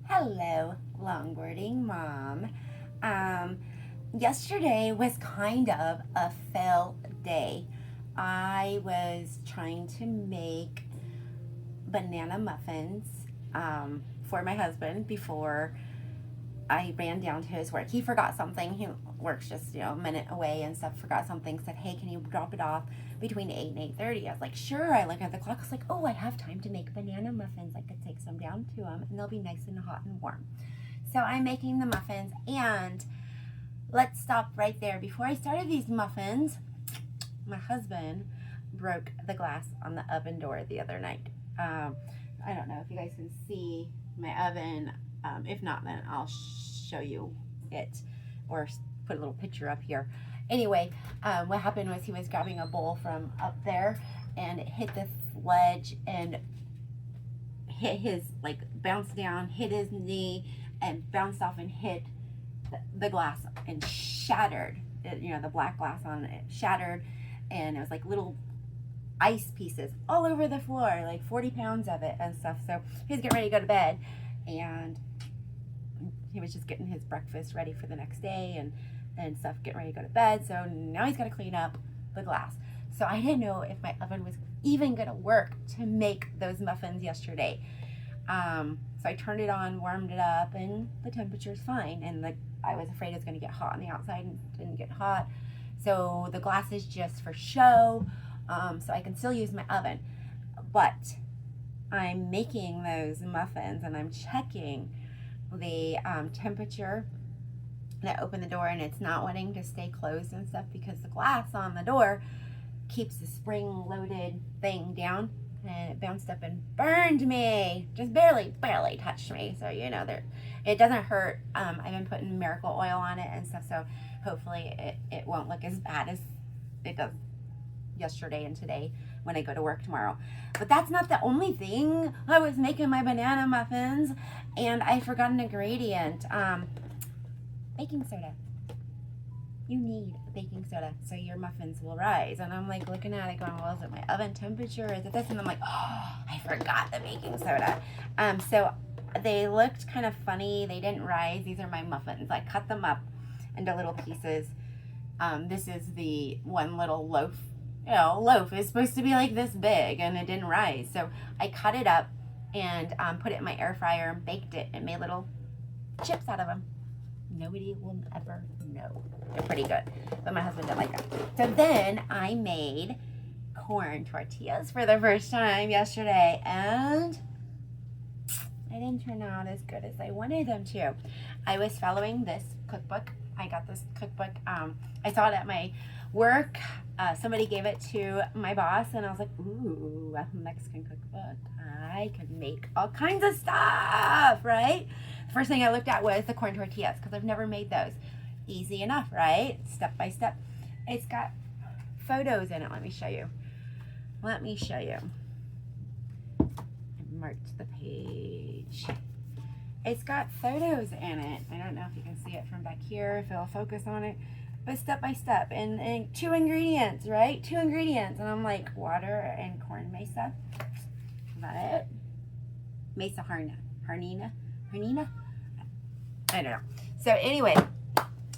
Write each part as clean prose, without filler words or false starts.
Hello, longboarding mom. Yesterday was kind of a fail day. I was trying to make banana muffins for my husband before I ran down to his work. He forgot something. He works just, a minute away and stuff. Forgot something. Said, hey, can you drop it off between 8 and 8:30? I was like, sure. I look at the clock. I was like, oh, I have time to make banana muffins. I could take some down to him and they'll be nice and hot and warm. So I'm making the muffins, and let's stop right there. Before I started these muffins, my husband broke the glass on the oven door the other night. I don't know if you guys can see my oven. If not, then I'll show you it or put a little picture up here. Anyway, what happened was he was grabbing a bowl from up there and it hit this ledge and hit his, bounced down, hit his knee and bounced off and hit the glass and shattered. The black glass on it shattered, and it was like little ice pieces all over the floor, like 40 pounds of it and stuff. So he was getting ready to go to bed, and he was just getting his breakfast ready for the next day and stuff, getting ready to go to bed. So now he's got to clean up the glass. So I didn't know if my oven was even going to work to make those muffins yesterday. So I turned it on, warmed it up, and the temperature's fine. And I was afraid it was going to get hot on the outside, and it didn't get hot. So the glass is just for show, so I can still use my oven. But I'm making those muffins, and I'm checking the temperature. And I open the door, and it's not wanting to stay closed and stuff because the glass on the door keeps the spring-loaded thing down. And it bounced up and burned me. Just barely touched me. So, it doesn't hurt. I've been putting miracle oil on it and stuff, so hopefully it won't look as bad as it does yesterday and today when I go to work tomorrow. But that's not the only thing. I was making my banana muffins, and I forgot an ingredient. Baking soda. You need baking soda so your muffins will rise. And I'm looking at it going, well, is it my oven temperature? Is it this? And I'm like, oh, I forgot the baking soda. So they looked kind of funny. They didn't rise. These are my muffins. I cut them up into little pieces. This is the one little loaf. Loaf is supposed to be like this big, and it didn't rise. So I cut it up and put it in my air fryer and baked it and made little chips out of them. Nobody will ever know. They're pretty good, but my husband didn't like them. So then I made corn tortillas for the first time yesterday, and they didn't turn out as good as I wanted them to. I was following this cookbook. I got this cookbook. I saw it at my work. Somebody gave it to my boss, and I was like, ooh, a Mexican cookbook. I could make all kinds of stuff, right? The first thing I looked at was the corn tortillas, because I've never made those. Easy enough, right? Step by step. It's got photos in it. Let me show you. I marked the page. It's got photos in it. I don't know if you can see it from back here, if it'll focus on it. But step by step. And 2 ingredients, right? 2 ingredients. And I'm like, water and corn mesa. Is that it? Mesa harnina? I don't know. So anyway,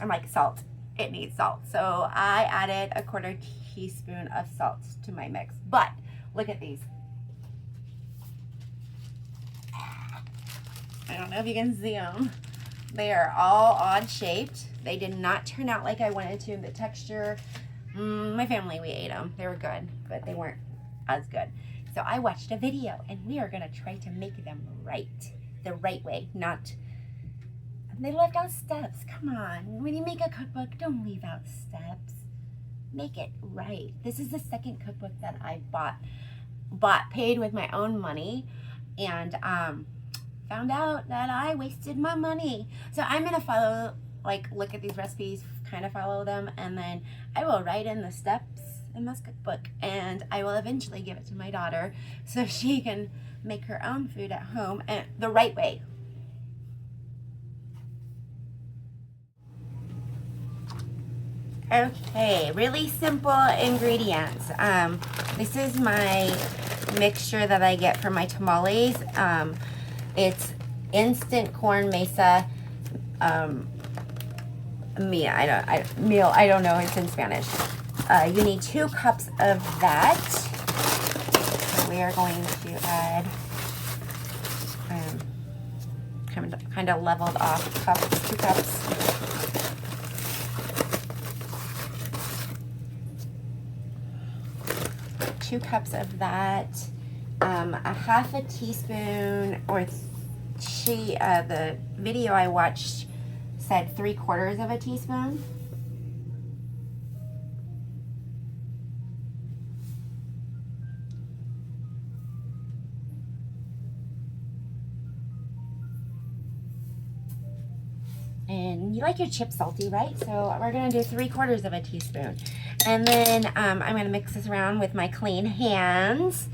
I'm like, salt. It needs salt. So I added a 1/4 teaspoon of salt to my mix. But look at these. I don't know if you can see them. They are all odd shaped. They did not turn out like I wanted to. The texture, my family, we ate them. They were good, but they weren't as good. So I watched a video, and we are going to try to make them the right way, not... They left out steps. Come on. When you make a cookbook, don't leave out steps. Make it right. This is the second cookbook that I paid with my own money, and found out that I wasted my money. So I'm going to follow, look at these recipes, kind of follow them, and then I will write in the steps in this cookbook, and I will eventually give it to my daughter so she can make her own food at home and the right way. Okay, really simple ingredients. This is my mixture that I get for my tamales. It's instant corn mesa meal. I don't know. It's in Spanish. You need 2 cups of that. We are going to add kind of leveled off cups, 2 cups. Two cups of that, a half a teaspoon, or the video I watched said 3/4 of a teaspoon. And you like your chips salty, right? So we're gonna do 3/4 of a teaspoon. And then I'm gonna mix this around with my clean hands.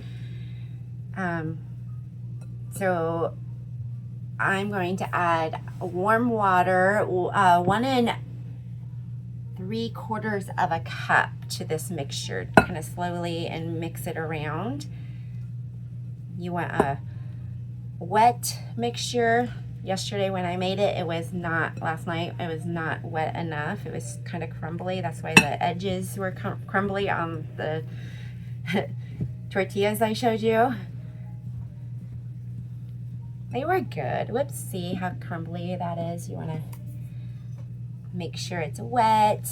So I'm going to add warm water, 1 3/4 of a cup to this mixture, kind of slowly, and mix it around. You want a wet mixture. Yesterday when I made it, it was not, last night, it was not wet enough. It was kind of crumbly. That's why the edges were crumbly on the tortillas I showed you. They were good. Whoops, see how crumbly that is? You want to make sure it's wet.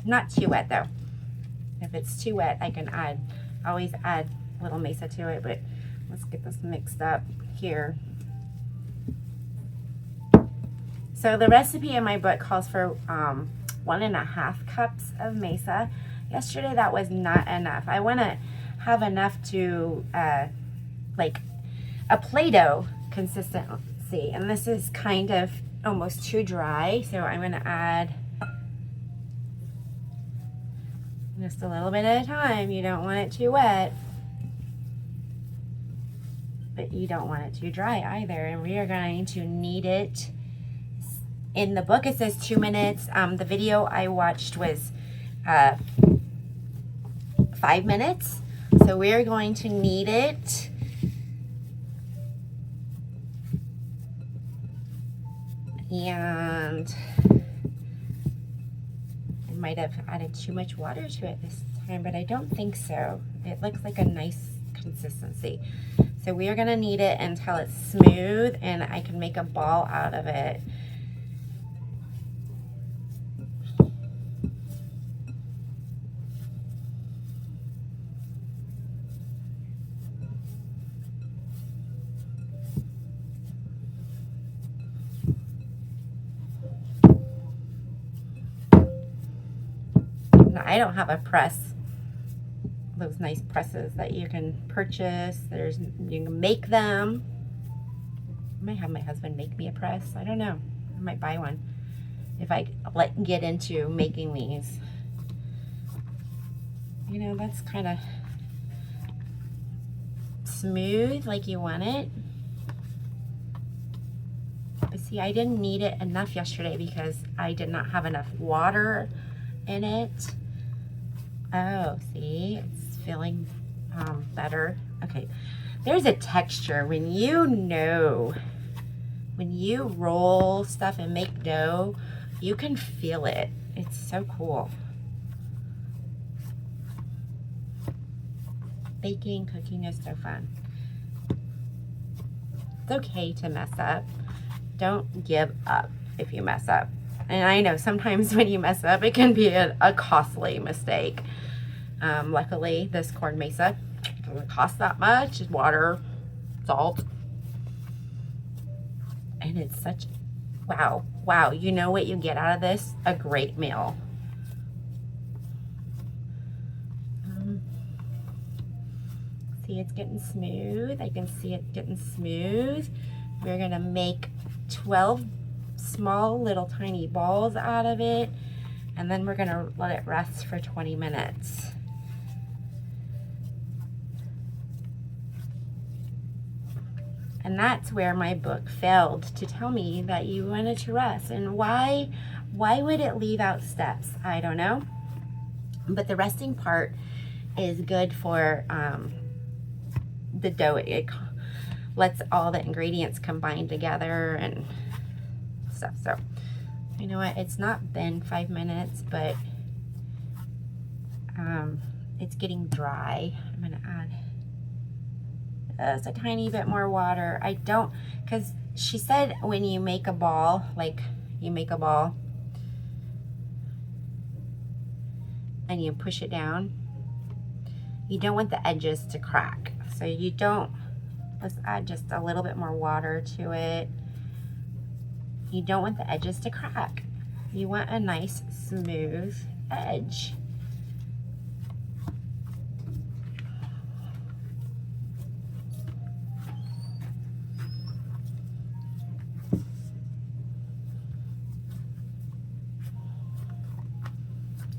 Not too wet though. If it's too wet, I can always add a little mesa to it, but let's get this mixed up here. So the recipe in my book calls for 1.5 cups of mesa. Yesterday that was not enough. I want to have enough to like a Play-Doh consistency, and this is kind of almost too dry, so I'm going to add just a little bit at a time. You don't want it too wet, but you don't want it too dry either. And we are going to knead it. In the book it says 2 minutes. The video I watched was 5 minutes. So we are going to knead it. And I might have added too much water to it this time, but I don't think so. It looks like a nice consistency. So we are going to knead it until it's smooth and I can make a ball out of it. I don't have a press, those nice presses that you can purchase. You can make them. I might have my husband make me a press. I don't know. I might buy one if I get into making these. You know, that's kind of smooth like you want it. But see, I didn't knead it enough yesterday because I did not have enough water in it. Oh, see, it's feeling better. Okay, there's a texture when you roll stuff and make dough, you can feel it. It's so cool. Baking, cooking is so fun. It's okay to mess up. Don't give up if you mess up. And I know sometimes when you mess up, it can be a costly mistake. Luckily, this corn mesa doesn't cost that much. It's water, salt, and it's such, wow. You know what you get out of this? A great meal. See, it's getting smooth. I can see it getting smooth. We're gonna make 12 small little tiny balls out of it, and then we're gonna let it rest for 20 minutes. And that's where my book failed to tell me that you wanted to rest. And why Why would it leave out steps? I don't know. But the resting part is good for the dough. It lets all the ingredients combine together and stuff. So, you know what? It's not been 5 minutes, but it's getting dry. I'm gonna add just a tiny bit more water. I don't, because she said when you make a ball, like you make a ball and you push it down, you don't want the edges to crack. So you don't, let's add just a little bit more water to it. You don't want the edges to crack. You want a nice smooth edge.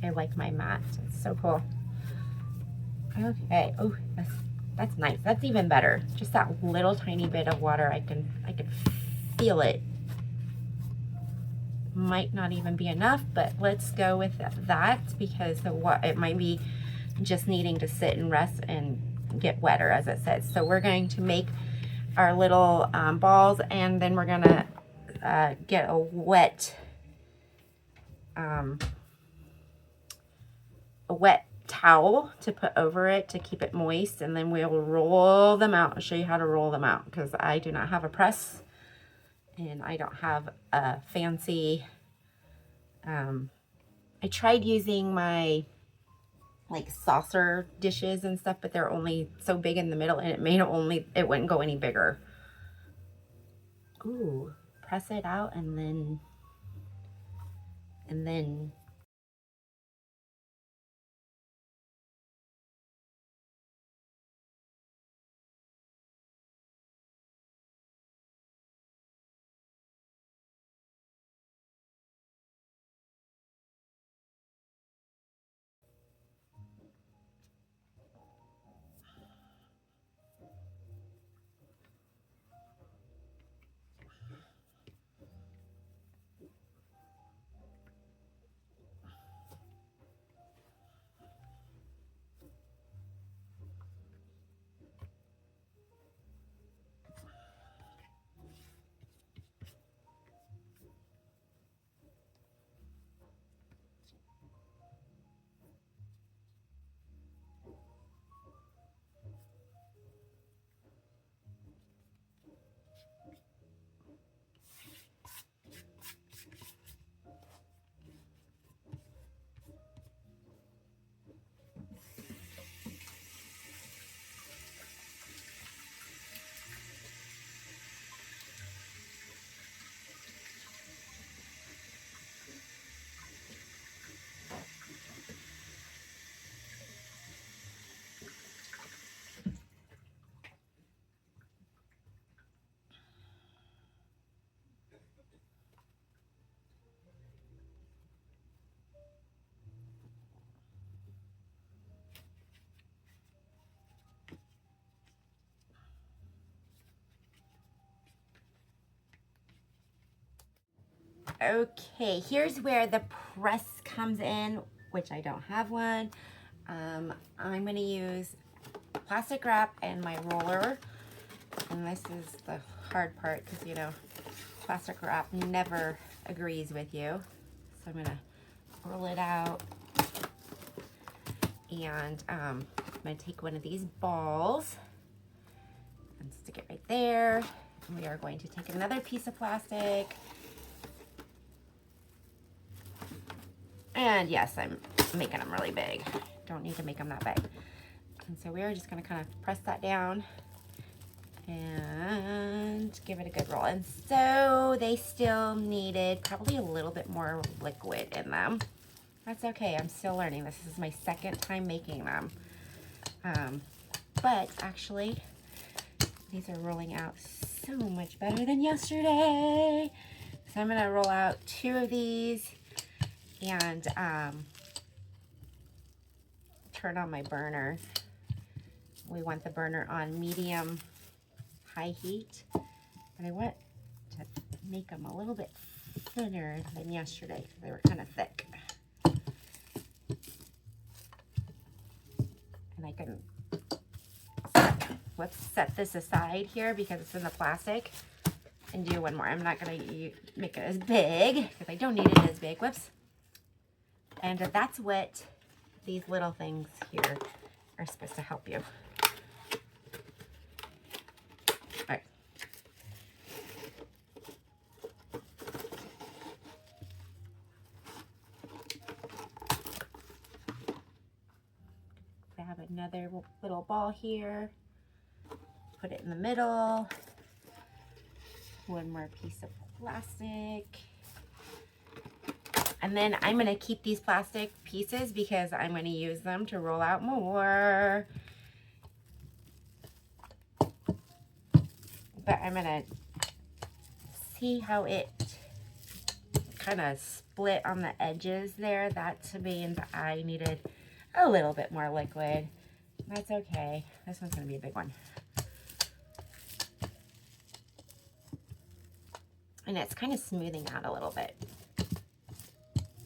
I like my mat. It's so cool. Okay. Oh, that's nice. That's even better. Just that little tiny bit of water. I can feel it. Might not even be enough, but let's go with that because it might be just needing to sit and rest and get wetter, as it says. So we're going to make our little balls, and then we're gonna get a wet towel to put over it to keep it moist, and then we'll roll them out. I'll show you how to roll them out because I do not have a press and I don't have a fancy I tried using my like saucer dishes and stuff, but they're only so big in the middle, and it wouldn't go any bigger. Ooh, press it out and then okay, here's where the press comes in, which I don't have one. I'm gonna use plastic wrap and my roller, and this is the hard part because you know plastic wrap never agrees with you. So I'm gonna roll it out, and I'm gonna take one of these balls and stick it right there. And we are going to take another piece of plastic. And yes, I'm making them really big. Don't need to make them that big. And so we are just gonna kind of press that down and give it a good roll. And so they still needed probably a little bit more liquid in them. That's okay, I'm still learning. This is my second time making them. But actually, these are rolling out so much better than yesterday. So I'm gonna roll out 2 of these and turn on my burner. We want the burner on medium high heat, and I want to make them a little bit thinner than yesterday because they were kind of thick. And I can set this aside here because it's in the plastic and do one more. I'm not going to make it as big because I don't need it as big. Whoops. And that's what these little things here are supposed to help you. All right. Grab another little ball here. Put it in the middle. One more piece of plastic. And then I'm going to keep these plastic pieces because I'm going to use them to roll out more. But I'm going to see how it kind of split on the edges there. That means I needed a little bit more liquid. That's okay. This one's going to be a big one. And it's kind of smoothing out a little bit.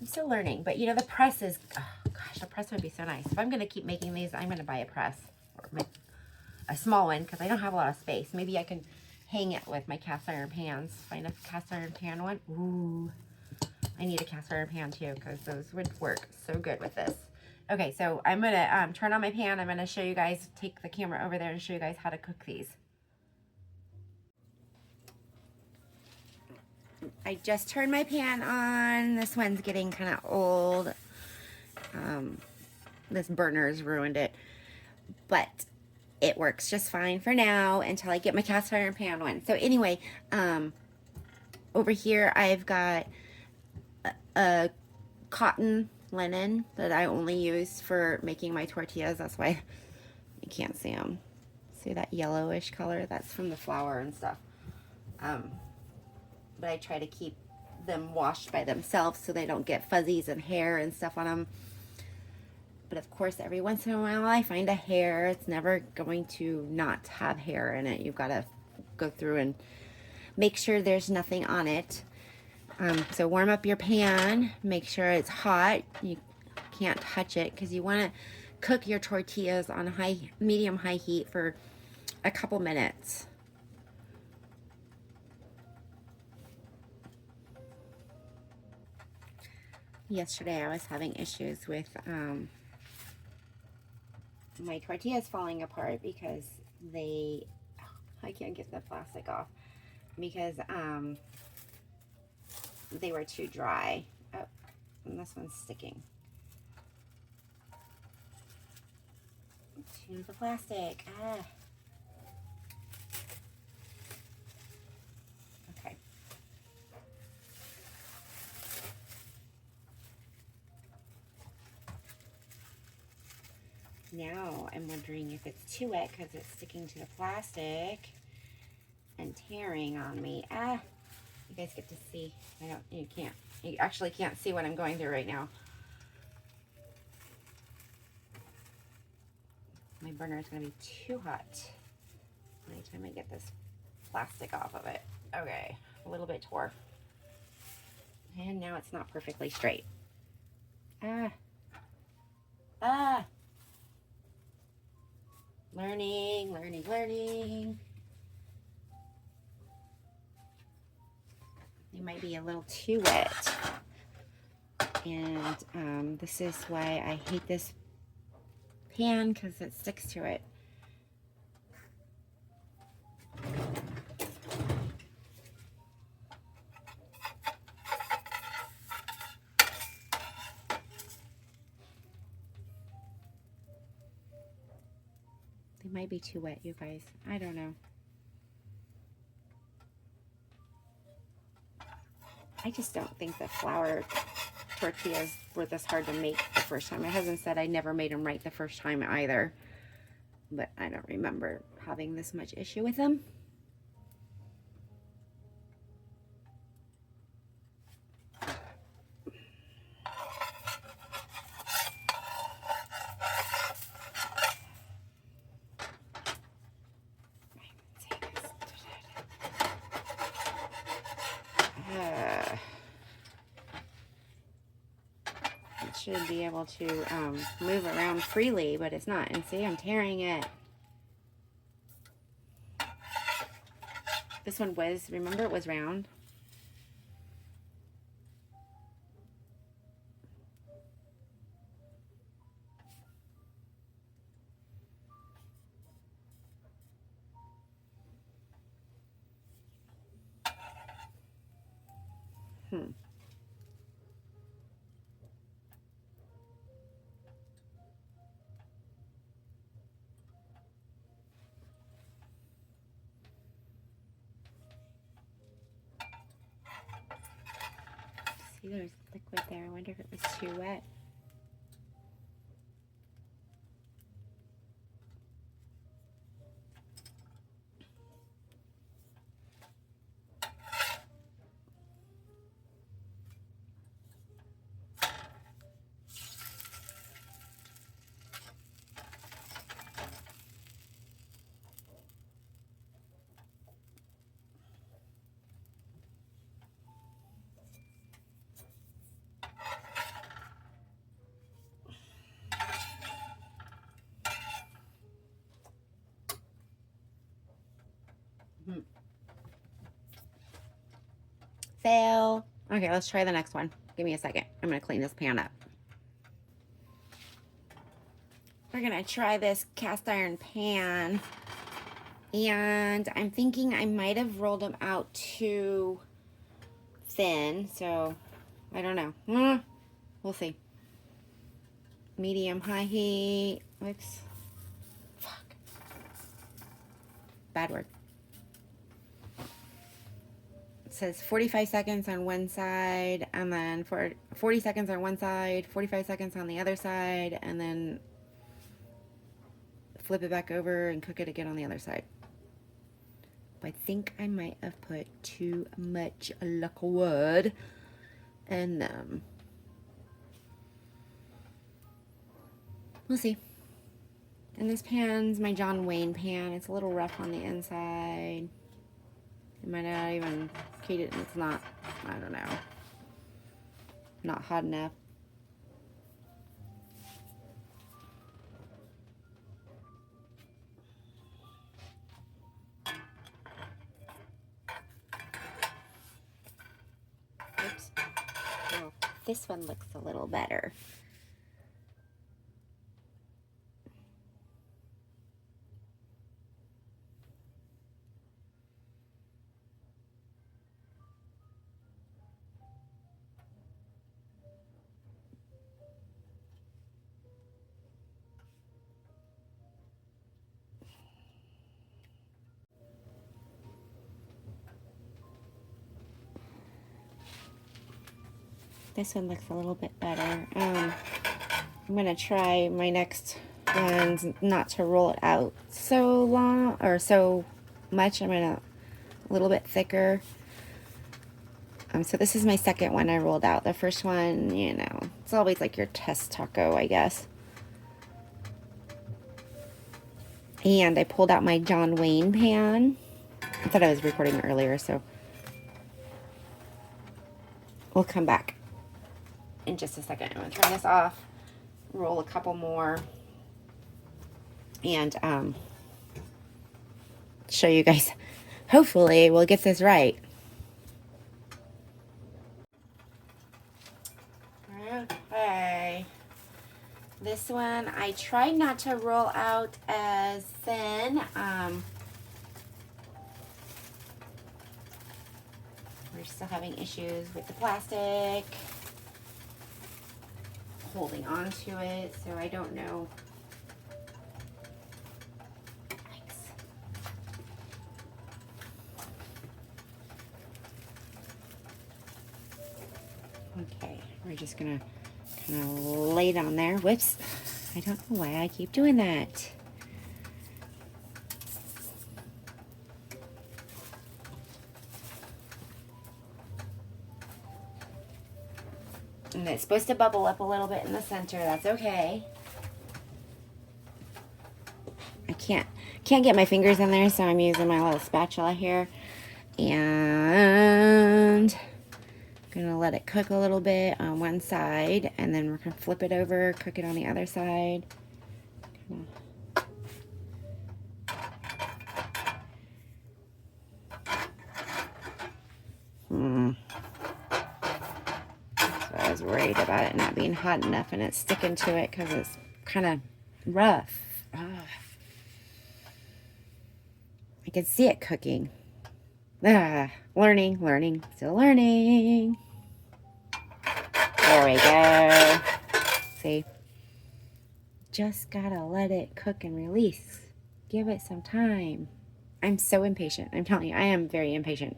I'm still learning, but you know, the press is, oh gosh, the press would be so nice. If I'm going to keep making these, I'm going to buy a press, or make a small one, because I don't have a lot of space. Maybe I can hang it with my cast iron pans. Find a cast iron pan one. Ooh, I need a cast iron pan too, because those would work so good with this. Okay, so I'm going to turn on my pan. I'm going to show you guys, take the camera over there and show you guys how to cook these. I just turned my pan on. This one's getting kind of old. This burner's ruined it. But it works just fine for now until I get my cast iron pan one. So anyway, over here I've got a cotton linen that I only use for making my tortillas. That's why you can't see them. See that yellowish color? That's from the flour and stuff. But I try to keep them washed by themselves so they don't get fuzzies and hair and stuff on them. But of course, every once in a while I find a hair. It's never going to not have hair in it. You've got to go through and make sure there's nothing on it. So warm up your pan. Make sure it's hot. You can't touch it because you want to cook your tortillas on medium-high heat for a couple minutes. Yesterday I was having issues with my tortillas falling apart because I can't get the plastic off because they were too dry. Oh, and this one's sticking. Too much plastic. Ah. Okay. Now I'm wondering if it's too wet because it's sticking to the plastic and tearing on me. Ah, you guys get to see. You actually can't see what I'm going through right now. My burner is going to be too hot by the time I get this plastic off of it. Okay, a little bit tore. And now it's not perfectly straight. Ah. Ah. Learning, learning, learning. They might be a little too wet. And this is why I hate this pan, because it sticks to it. They might be too wet, you guys. I don't know. I just don't think the flour tortillas were this hard to make the first time. My husband said I never made them right the first time either. But I don't remember having this much issue with them. should be able to move around freely, but it's not. And see, I'm tearing it. This one was, remember it was round? See, there's liquid there. I wonder if it was too wet. Fail. Okay, let's try the next one. Give me a second. I'm going to clean this pan up. We're going to try this cast iron pan. And I'm thinking I might have rolled them out too thin. So, I don't know. We'll see. Medium, high heat. Whoops. Fuck. Bad word. Says 45 seconds on one side, and then for 40 seconds on one side, 45 seconds on the other side, and then flip it back over and cook it again on the other side. But I think I might have put too much liquid in them. We'll see. And this pan's my John Wayne pan. It's a little rough on the inside. It might not even heat it, and it's not, I don't know, not hot enough. Oops. Well, this one looks a little better. This one looks a little bit better. I'm going to try my next ones not to roll it out so long or so much. I'm going to a little bit thicker. So this is my second one I rolled out. The first one, you know, it's always like your test taco, I guess. And I pulled out my John Wayne pan. I thought I was recording earlier, so we'll come back in just a second. I'm going to turn this off, roll a couple more, and show you guys. Hopefully we'll get this right. Okay. This one I tried not to roll out as thin. We're still having issues with the plastic holding on to it, so I don't know. Okay, we're just gonna kind of lay it on there. Whoops, I don't know why I keep doing that. And it's supposed to bubble up a little bit in the center. That's okay. I can't get my fingers in there, so I'm using my little spatula here. And I'm Gonna let it cook a little bit on one side, and then we're gonna flip it over, cook it on the other side. So I was worried about it not being hot enough and it's sticking to it because it's kind of rough. I can see it cooking. Learning, still learning. There we go. See? Just gotta let it cook and release. Give it some time. I'm so impatient. I'm telling you, I am very impatient.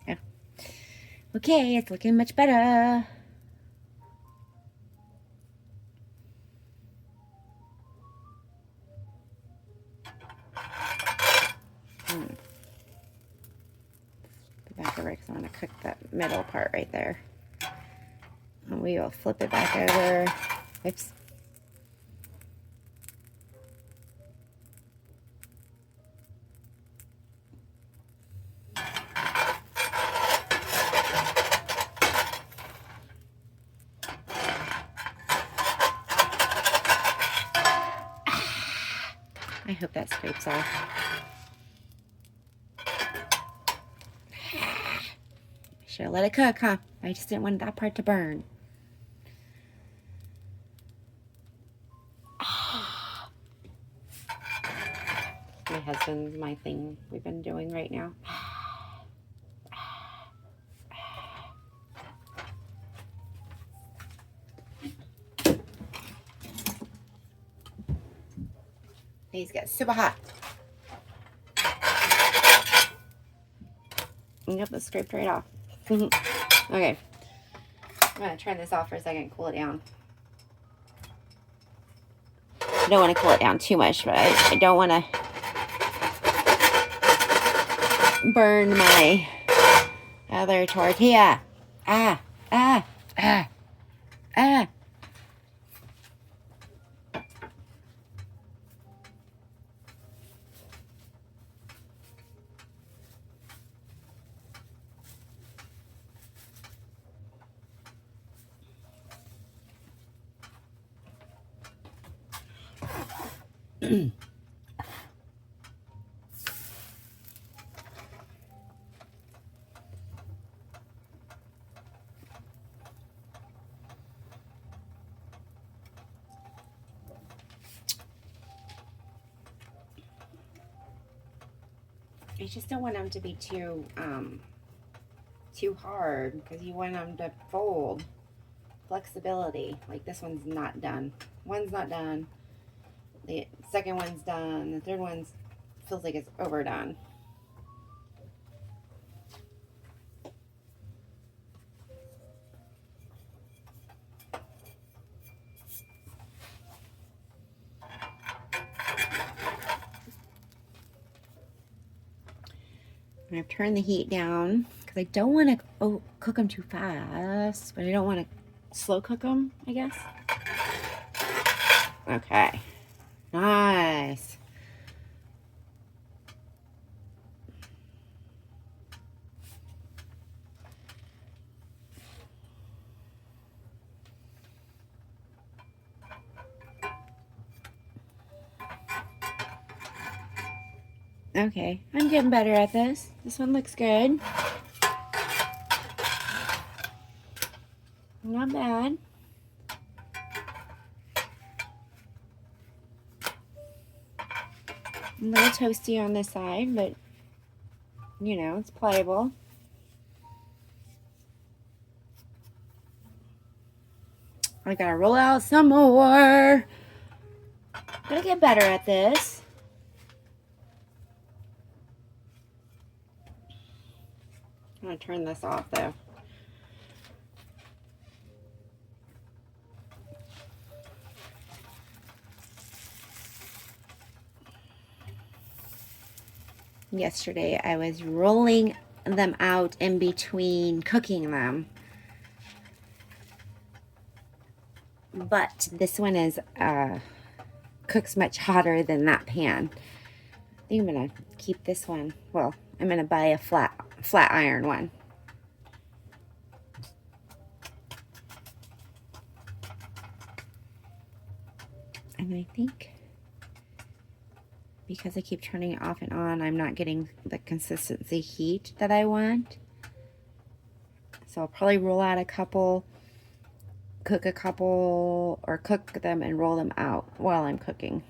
Yeah. Okay, it's looking much better. Back over because I want to cook that middle part right there. And we will flip it back over. Oops. I hope that scrapes off. Should have let it cook, huh? I just didn't want that part to burn. My husband's my thing we've been doing right now. These get super hot. Yep, that scraped right off. Okay. I'm going to turn this off for a second, cool it down. I don't want to cool it down too much, but I don't want to burn my other tortilla. Ah. I just don't want them to be too hard because you want them to fold. Flexibility. Like this one's not done. One's not done. The second one's done. The third one's feels like it's overdone. And I've turned the heat down because I don't want to cook them too fast, but I don't want to slow cook them, I guess. Okay. Nice. Okay, I'm getting better at this. This one looks good. Not bad. A little toasty on this side, but you know, it's pliable. I gotta roll out some more. Gotta get better at this. I'm gonna turn this off though. Yesterday I was rolling them out in between cooking them. But this one is cooks much hotter than that pan. I think I'm gonna keep this one. Well, I'm gonna buy a flat iron one. And I think because I keep turning it off and on, I'm not getting the consistency heat that I want. So I'll probably roll out a couple, cook a couple, or cook them and roll them out while I'm cooking.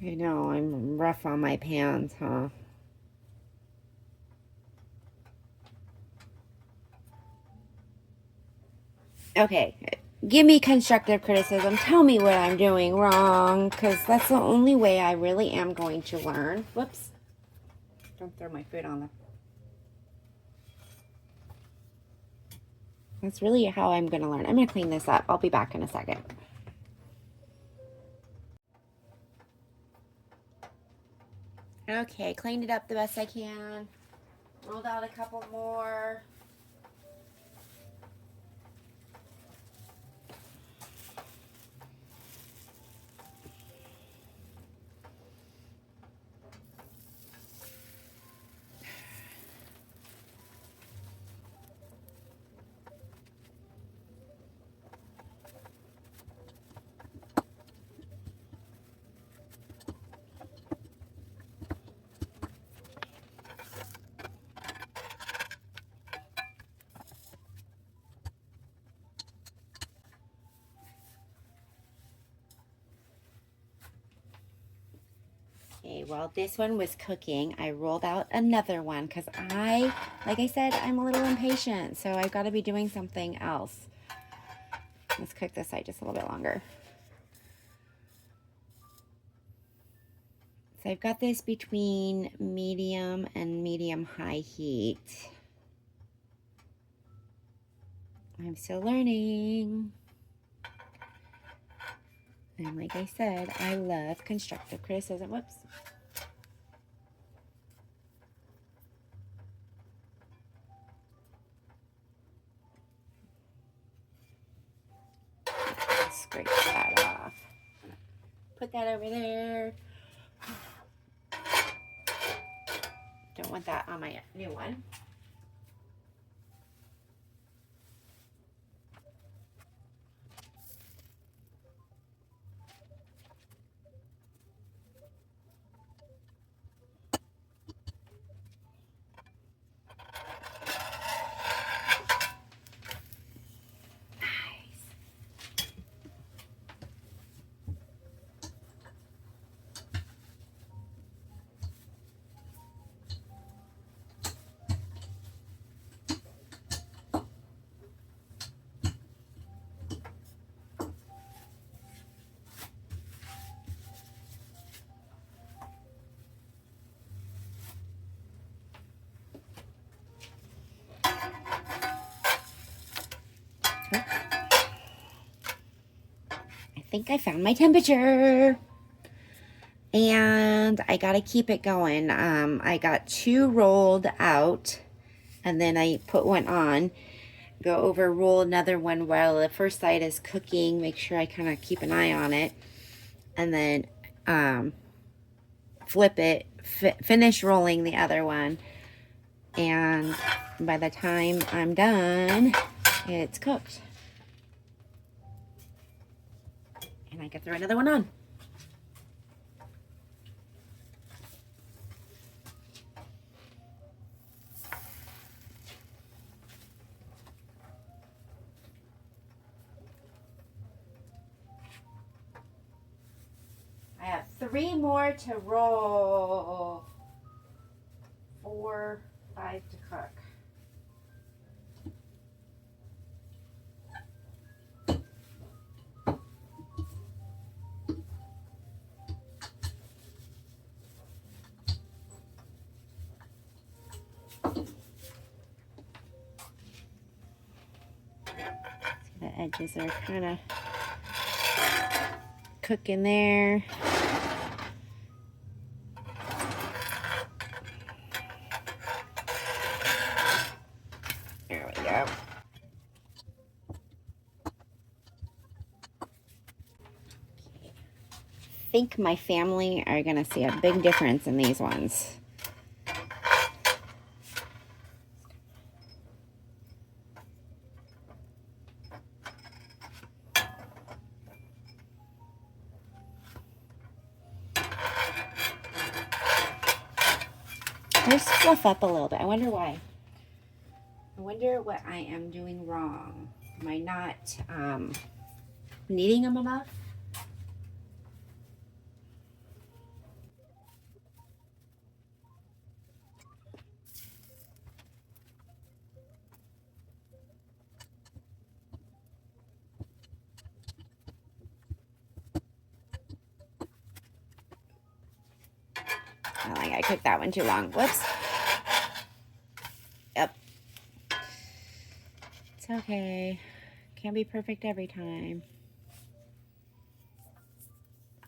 I know, I'm rough on my pans, huh? Okay, give me constructive criticism. Tell me what I'm doing wrong, because that's the only way I really am going to learn. Whoops. Don't throw my food on the... That's really how I'm going to learn. I'm going to clean this up. I'll be back in a second. Okay, cleaned it up the best I can. Rolled out a couple more. Okay, while this one was cooking, I rolled out another one because like I said, I'm a little impatient, so I've got to be doing something else. Let's cook this side just a little bit longer. So I've got this between medium and medium-high heat. I'm still learning. And like I said, I love constructive criticism. Whoops. Scrape that off. Put that over there. Don't want that on my new one. I think I found my temperature. And I gotta keep it going. I got 2 rolled out, and then I put one on. Go over, roll another one while the first side is cooking. Make sure I kind of keep an eye on it, and then flip it, finish rolling the other one, and by the time I'm done, it's cooked. And I can throw another one on. 3 more to roll. 4, 5 to cook. The edges are kind of cooking there. There we go. I think my family are going to see a big difference in these ones. Just fluff up a little bit. I wonder why. I wonder what I am doing wrong. Am I not kneading them enough? I think I cooked that one too long. Whoops. Yep. It's okay. Can't be perfect every time.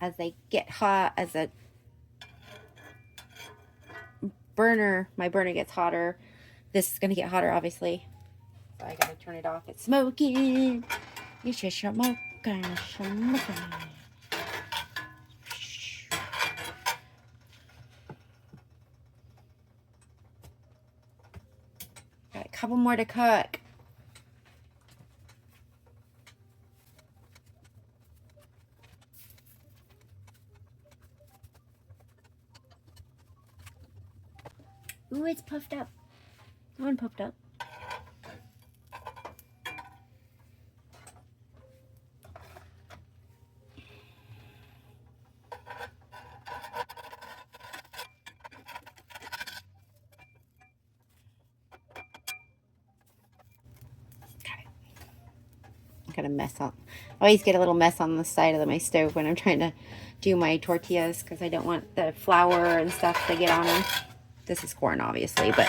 As they get hot, as a burner, my burner gets hotter. This is going to get hotter, obviously. So I got to turn it off. It's smoking. You should smoke. Got a couple more to cook. Ooh, it's puffed up. One puffed up. Got a mess on. I always get a little mess on the side of my stove when I'm trying to do my tortillas because I don't want the flour and stuff to get on them. This is corn, obviously, but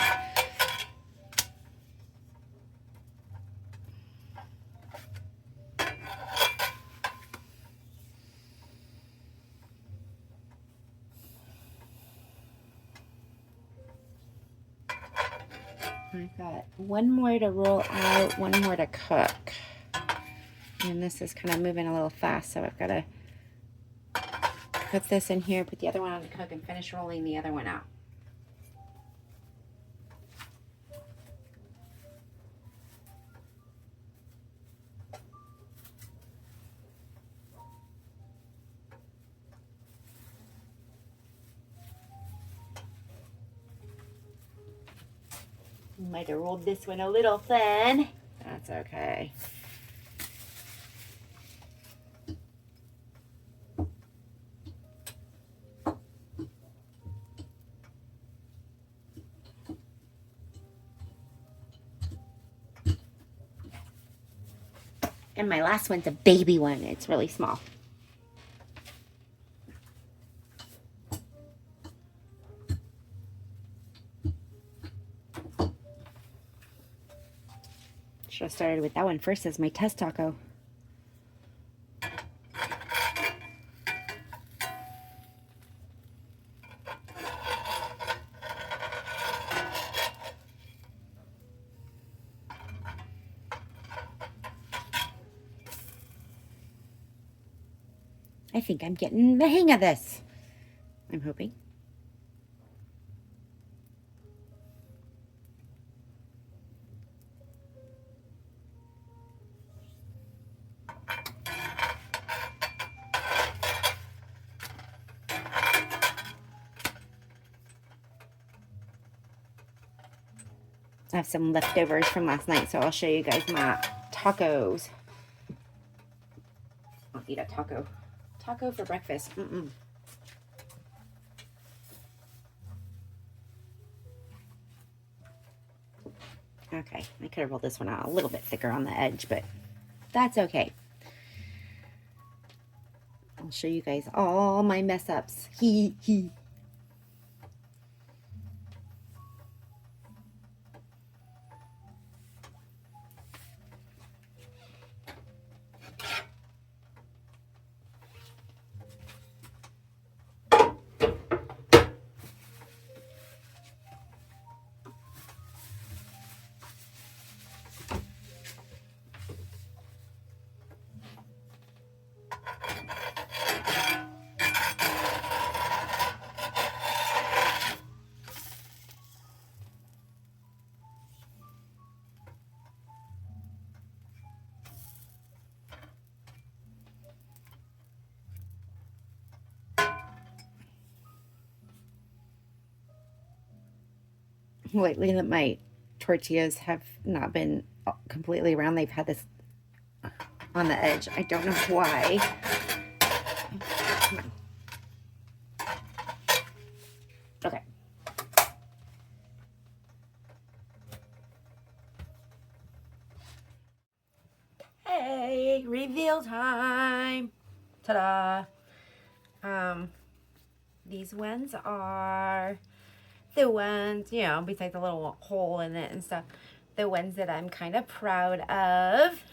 I've got one more to roll out, one more to cook. And this is kind of moving a little fast, so I've got to put this in here, put the other one on to cook, and finish rolling the other one out. Might have rolled this one a little thin. That's okay. And my last one's a baby one. It's really small. Should have started with that one first as my test taco. I think I'm getting the hang of this. I'm hoping. I have some leftovers from last night, so I'll show you guys my tacos. I'll eat a taco for breakfast. Okay, I could have rolled this one out a little bit thicker on the edge, but that's okay. I'll show you guys all my mess ups. Hee hee. Lately that my tortillas have not been completely round. They've had this on the edge. I don't know why. Okay. Hey, reveal time. Ta-da. These ones are the ones, you know, besides the little hole in it and stuff, the ones that I'm kind of proud of.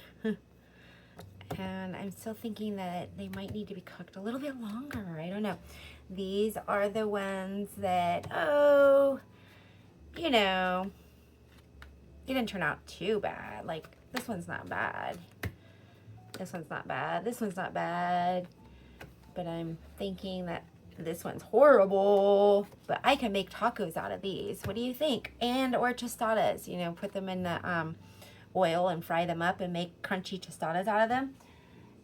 And I'm still thinking that they might need to be cooked a little bit longer. I don't know. These are the ones that, oh, you know, it didn't turn out too bad. Like, this one's not bad. This one's not bad. This one's not bad. But I'm thinking that this one's horrible. But I can make tacos out of these. What do you think? And or tostadas. You know, put them in the oil and fry them up and make crunchy tostadas out of them.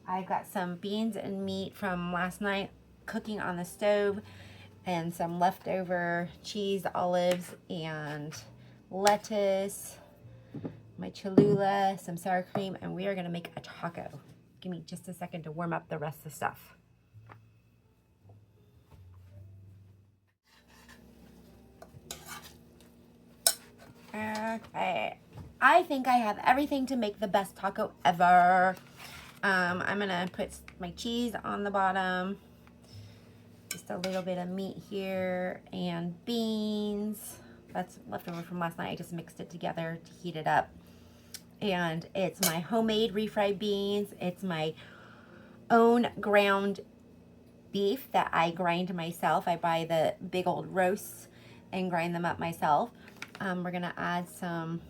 I've got some beans and meat from last night cooking on the stove, and some leftover cheese, olives, and lettuce, my Cholula, some sour cream, and we are going to make a taco. Give me just a second to warm up the rest of the stuff. Okay, I think I have everything to make the best taco ever. I'm gonna put my cheese on the bottom, just a little bit of meat here, and beans. That's leftover from last night. I just mixed it together to heat it up. And it's my homemade refried beans. It's my own ground beef that I grind myself. I buy the big old roasts and grind them up myself. We're gonna add some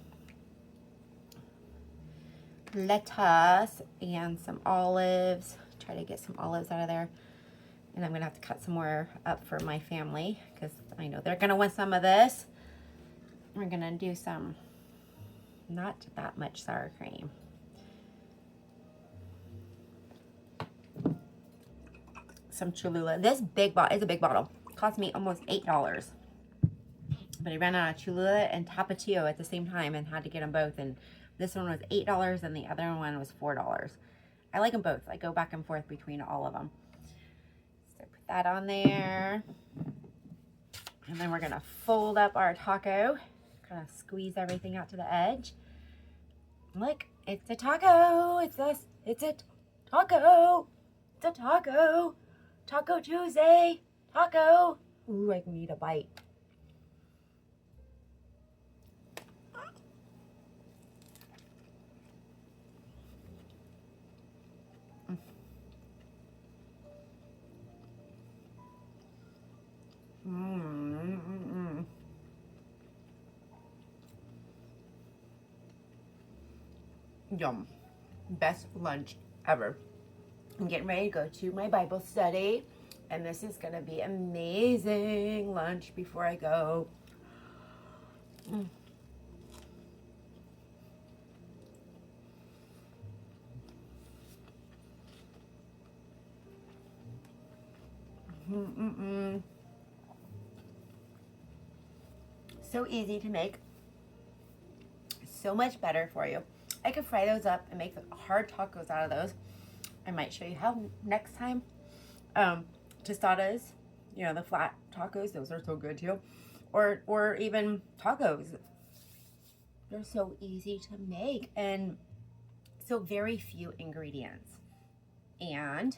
lettuce and some olives. Try to get some olives out of there. And I'm gonna have to cut some more up for my family because I know they're gonna want some of this. We're gonna do some, not that much sour cream. Some Cholula. This big bottle is a big bottle. It cost me almost $8. But I ran out of Cholula and Tapatio at the same time and had to get them both. And this one was $8 and the other one was $4. I like them both. I go back and forth between all of them. So put that on there. And then we're going to fold up our taco. Kind of squeeze everything out to the edge. Look, it's a taco. It's a taco. It's a taco. Taco Tuesday. Taco. Ooh, I need a bite. Yum. Best lunch ever. I'm getting ready to go to my Bible study, and this is going to be amazing lunch before I go. So easy to make. So much better for you. I could fry those up and make hard tacos out of those. I might show you how next time. Tostadas, you know, the flat tacos, those are so good too. Or even tacos. They're so easy to make and so very few ingredients. And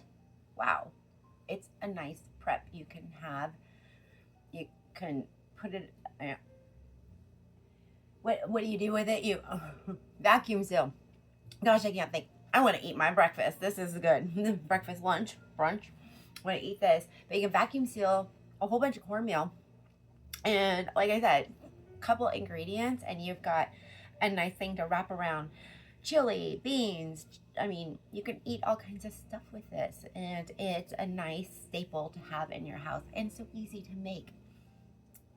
wow, it's a nice prep you can have. You can put it. What do you do with it? You vacuum seal. Gosh, I can't think. I want to eat my breakfast. This is good. Breakfast, lunch, brunch. I want to eat this. But you can vacuum seal a whole bunch of cornmeal. And like I said, a couple ingredients, and you've got a nice thing to wrap around chili, beans. I mean, you can eat all kinds of stuff with this. And it's a nice staple to have in your house. And so easy to make.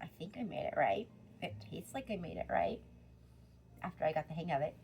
I think I made it right. It tastes like I made it right after I got the hang of it.